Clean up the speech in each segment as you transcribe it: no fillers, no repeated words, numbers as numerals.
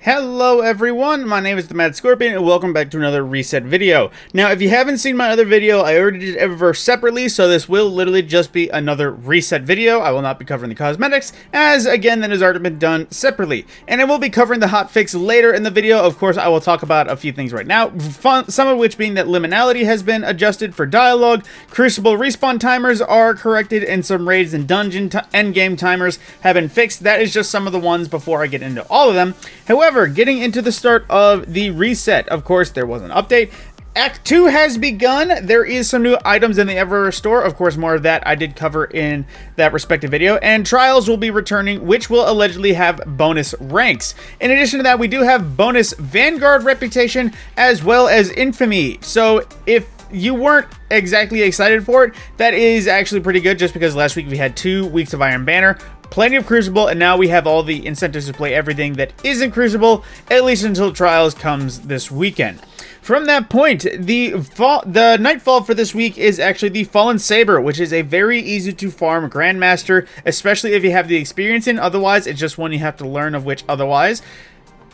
Hello everyone, my name is TheMadScorpyon and welcome back to another reset video. Now if you haven't seen my other video, I already did Eververse separately, so this will literally just be another reset video. I will not be covering the cosmetics, as again that has already been done separately. And I will be covering the hotfix later in the video. Of course I will talk about a few things right now, some of which being that liminality has been adjusted for dialogue, Crucible respawn timers are corrected, and some raids and dungeon endgame timers have been fixed. That is just some of the ones before I get into all of them. However, getting into the start of the reset, of course, there was an update. Act 2 has begun. There is some new items in the Eververse store. Of course, more of that I did cover in that respective video. And Trials will be returning, which will allegedly have bonus ranks. In addition to that, we do have bonus Vanguard reputation as well as Infamy. So if you weren't exactly excited for it, that is actually pretty good, just because last week we had 2 weeks of Iron Banner, plenty of Crucible, and now we have all the incentives to play everything that isn't Crucible, at least until Trials comes this weekend. From that point, the Nightfall for this week is actually the Fallen S.A.B.R.E, which is a very easy to farm Grandmaster, especially if you have the experience in. Otherwise, it's just one you have to learn, of which otherwise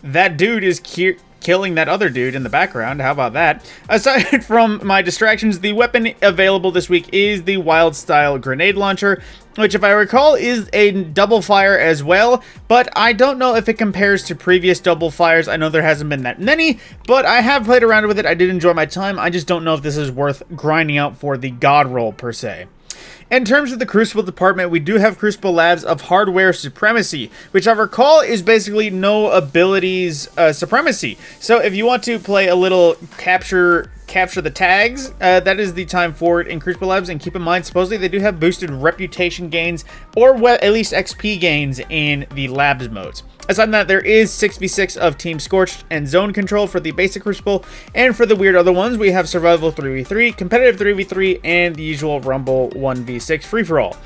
that dude is killing that other dude in the background. How about that? Aside from my distractions, the weapon available this week is the Wild Style Grenade Launcher, which, if I recall, is a double fire as well, but I don't know if it compares to previous double fires. I know there hasn't been that many, but I have played around with it. I did enjoy my time. I just don't know if this is worth grinding out for the god roll per se. In terms of the Crucible department, we do have Crucible Labs of Hardware Supremacy, which I recall is basically no abilities supremacy. So if you want to play a little capture the tags, that is the time for it in Crucible Labs. And keep in mind, supposedly they do have boosted reputation gains, or at least XP gains in the Labs modes. Aside from that, there is 6v6 of Team Scorched and Zone Control for the basic Crucible, and for the weird other ones, we have Survival 3v3, Competitive 3v3, and the usual Rumble 1v6 free-for-all.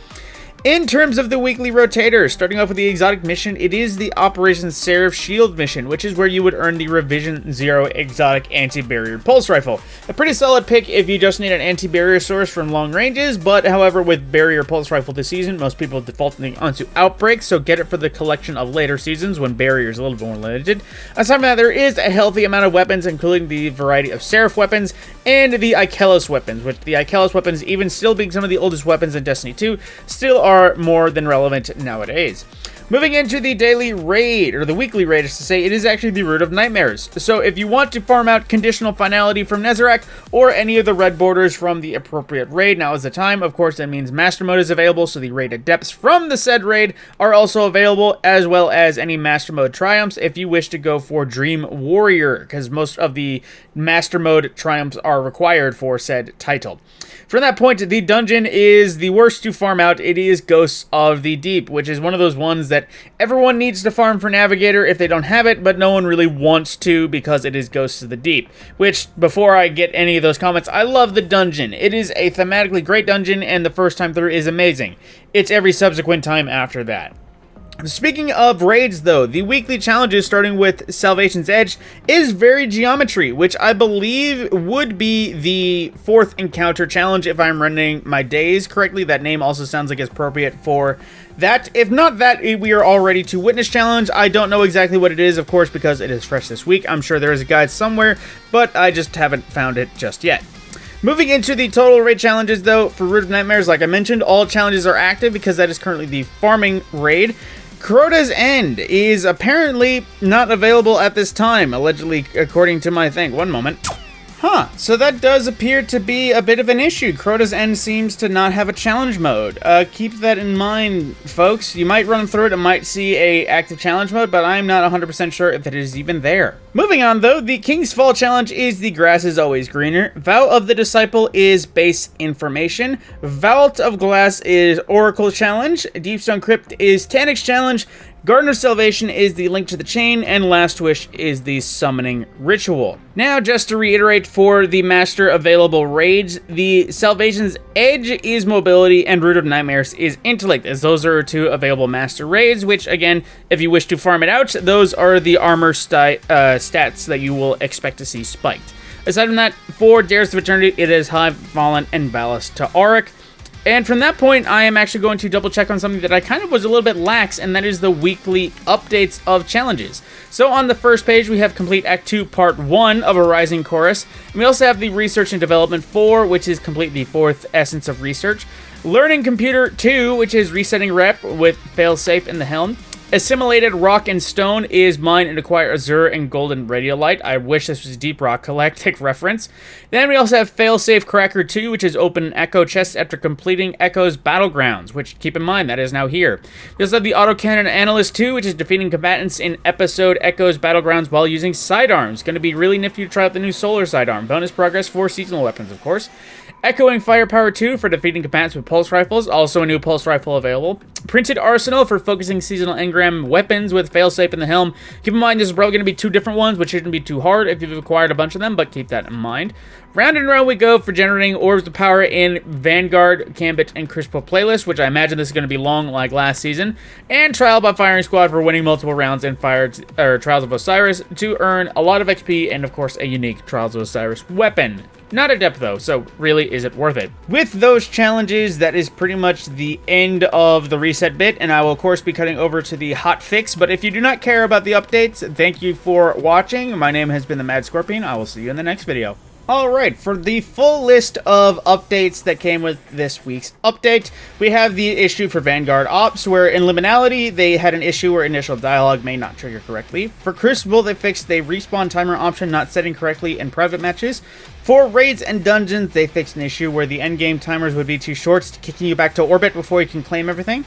In terms of the weekly Rotators, starting off with the exotic mission, it is the Operation Seraph Shield mission, which is where you would earn the Revision 0 exotic anti-barrier pulse rifle. A pretty solid pick if you just need an anti-barrier source from long ranges, but however, with barrier pulse rifle this season, most people defaulting onto Outbreak, so get it for the collection of later seasons when barrier is a little bit more limited. Aside from that, there is a healthy amount of weapons, including the variety of Seraph weapons and the Ikelos weapons, which the Ikelos weapons, even still being some of the oldest weapons in Destiny 2, still are more than relevant nowadays. Moving into the daily raid, or the weekly raid is to say, it is actually the Root of Nightmares. So if you want to farm out Conditional Finality from Nezarec, or any of the red borders from the appropriate raid, now is the time. Of course, that means Master Mode is available, so the raid adepts from the said raid are also available, as well as any Master Mode triumphs if you wish to go for Dream Warrior, because most of the Master Mode triumphs are required for said title. From that point, the dungeon is the worst to farm out. It is Ghosts of the Deep, which is one of those ones that everyone needs to farm for Navigator if they don't have it, but no one really wants to because it is Ghosts of the Deep. Which, before I get any of those comments, I love the dungeon. It is a thematically great dungeon, and the first time through is amazing. It's every subsequent time after that. Speaking of raids, though, the weekly challenges, starting with Salvation's Edge, is Varied Geometry, which I believe would be the 4th encounter challenge if I'm running my days correctly. That name also sounds like it's appropriate for that. If not that, we are all ready to Witness Challenge. I don't know exactly what it is, of course, because it is fresh this week. I'm sure there is a guide somewhere, but I just haven't found it just yet. Moving into the total raid challenges, though, for Root of Nightmares, like I mentioned, all challenges are active because that is currently the farming raid. Crota's End is apparently not available at this time, allegedly, according to my thing. One moment. So that does appear to be a bit of an issue. Crota's End seems to not have a challenge mode. Keep that in mind, folks. You might run through it and might see a active challenge mode, but I'm not 100% sure if it is even there. Moving on, though, the King's Fall challenge is The Grass is Always Greener. Vow of the Disciple is Base Information. Vault of Glass is Oracle challenge. Deepstone Crypt is Tanic challenge. Garden of Salvation is the Link to the Chain, and Last Wish is the Summoning Ritual. Now, just to reiterate for the Master available raids, the Salvation's Edge is Mobility, and Root of Nightmares is Intellect, as those are 2 available Master raids, which, again, if you wish to farm it out, those are the armor stats that you will expect to see spiked. Aside from that, for Dares of Eternity, it is Hive, Fallen, and Ballast to Auric. And from that point, I am actually going to double check on something that I kind of was a little bit lax, and that is the weekly updates of challenges. So on the first page, we have Complete Act 2 Part 1 of A Rising Chorus. And we also have the Research and Development 4, which is complete the fourth essence of research. Learning Computer 2, which is Resetting Rep with Failsafe in the helm. Assimilated Rock and Stone is Mine and Acquire Azure and Golden Radiolite. I wish this was Deep Rock Galactic reference. Then we also have Failsafe Cracker 2, which is open an Echo chest after completing Echo's Battlegrounds, which, keep in mind, that is now here. We also have the Autocannon Analyst 2, which is defeating combatants in episode Echo's Battlegrounds while using sidearms. Going to be really nifty to try out the new Solar Sidearm. Bonus progress for seasonal weapons, of course. Echoing Firepower 2 for defeating combatants with pulse rifles, also a new pulse rifle available. Printed Arsenal for focusing seasonal engram weapons with Failsafe in the helm. Keep in mind this is probably going to be 2 different ones, which shouldn't be too hard if you've acquired a bunch of them, but keep that in mind. Round and round we go for generating orbs of power in Vanguard, Gambit, and Crucible playlist, which I imagine this is going to be long like last season. And Trial by Firing Squad for winning multiple rounds in Trials of Osiris to earn a lot of XP and, of course, a unique Trials of Osiris weapon. Not adept though, so really is it worth it? With those challenges, that is pretty much the end of the reset bit, and I will of course be cutting over to the hot fix, but if you do not care about the updates, thank you for watching. My name has been TheMadScorpyon. I will see you in the next video. Alright, for the full list of updates that came with this week's update, we have the issue for Vanguard Ops, where in Liminality, they had an issue where initial dialogue may not trigger correctly. For Crucible, they fixed the respawn timer option not setting correctly in private matches. For Raids and Dungeons, they fixed an issue where the endgame timers would be too short, kicking you back to orbit before you can claim everything.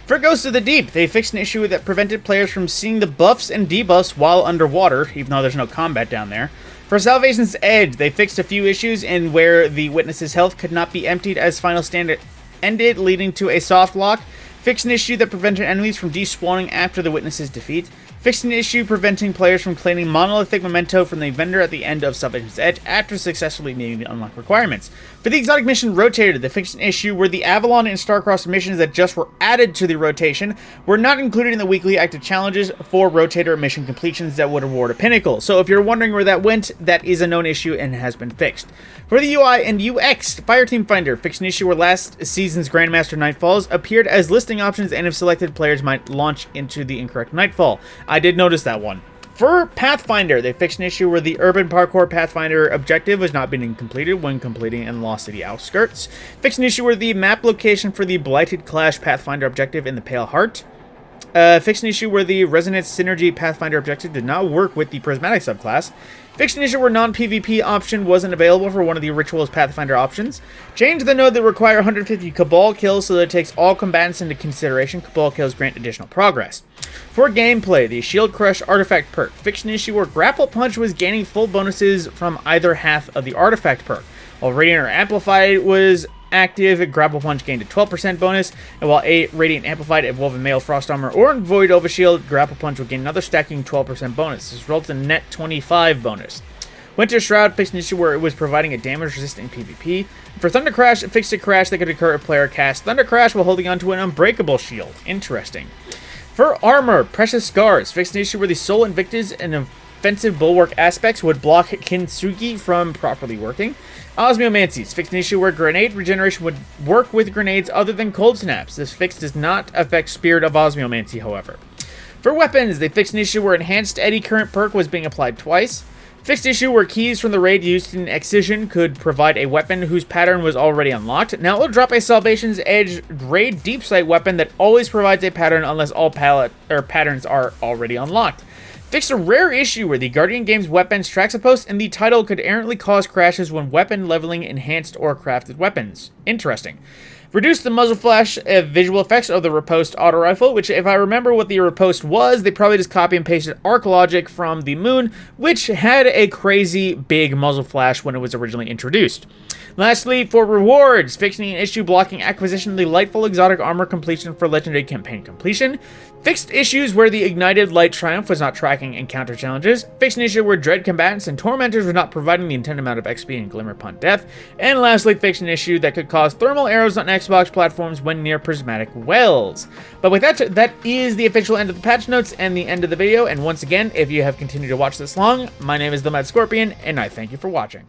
For Ghosts of the Deep, they fixed an issue that prevented players from seeing the buffs and debuffs while underwater, even though there's no combat down there. For Salvation's Edge, they fixed a few issues in where the witness's health could not be emptied as Final Stand ended, leading to a soft lock. Fixed an issue that prevented enemies from despawning after the witness's defeat. Fixed an issue preventing players from claiming monolithic memento from the vendor at the end of Salvation's Edge after successfully meeting the unlock requirements. For the exotic mission Rotator, they fixed an issue where the Avalon and Starcross missions that just were added to the rotation were not included in the weekly active challenges for Rotator mission completions that would award a pinnacle. So if you're wondering where that went, that is a known issue and has been fixed. For the UI and UX, Fireteam Finder fixed an issue where last season's Grandmaster Nightfalls appeared as listing options, and if selected, players might launch into the incorrect Nightfall. I did notice that one. For Pathfinder, they fixed an issue where the Urban Parkour Pathfinder objective was not being completed when completing in Lost City Outskirts. Fixed an issue where the map location for the Blighted Clash Pathfinder objective in the Pale Heart. Fixed an issue where the Resonance Synergy Pathfinder objective did not work with the Prismatic subclass. Fixed an issue where non-PvP option wasn't available for one of the Rituals Pathfinder options. Changed the node that require 150 Cabal kills so that it takes all combatants into consideration. Cabal kills grant additional progress. For gameplay, the Shield Crush Artifact perk fixed an issue where Grapple Punch was gaining full bonuses from either half of the Artifact perk. While Radiant or Amplified was active, Grapple Punch gained a 12% bonus, and while Radiant Amplified, Evolving Male Frost Armor, or Void Overshield, Grapple Punch would gain another stacking 12% bonus. This results in net 25 bonus. Winter Shroud fixed an issue where it was providing a damage resistant PvP. For Thunder Crash, it fixed a crash that could occur if player cast Thunder Crash while holding onto an Unbreakable Shield. Interesting. For Armor, Precious Scars fixed an issue where the Soul Invictus and offensive bulwark aspects would block Kintsugi from properly working. Osmiomancies fixed an issue where grenade regeneration would work with grenades other than cold snaps. This fix does not affect Spirit of Osmiomancy, however. For weapons, they fixed an issue where enhanced eddy current perk was being applied twice. Fixed issue where keys from the raid used in Excision could provide a weapon whose pattern was already unlocked. Now it will drop a Salvation's Edge raid deep sight weapon that always provides a pattern unless all patterns are already unlocked. Fixed a rare issue where the Guardian Games weapons Traxapost and the title could errantly cause crashes when weapon leveling enhanced or crafted weapons. Interesting. Reduced the muzzle flash visual effects of the Riposte auto rifle, which if I remember what the Riposte was, they probably just copy and pasted Arc Logic from the Moon, which had a crazy big muzzle flash when it was originally introduced. Lastly, for rewards, fixing an issue blocking acquisition of the Lightful Exotic Armor completion for Legendary Campaign completion. Fixed issues where the Ignited Light Triumph was not tracking encounter challenges. Fixed an issue where Dread Combatants and Tormentors were not providing the intended amount of XP and Glimmer upon death. And lastly, fixed an issue that could cause thermal arrows on Xbox platforms when near prismatic wells. But with that, that is the official end of the patch notes and the end of the video. And once again, if you have continued to watch this long, my name is TheMadScorpyon, and I thank you for watching.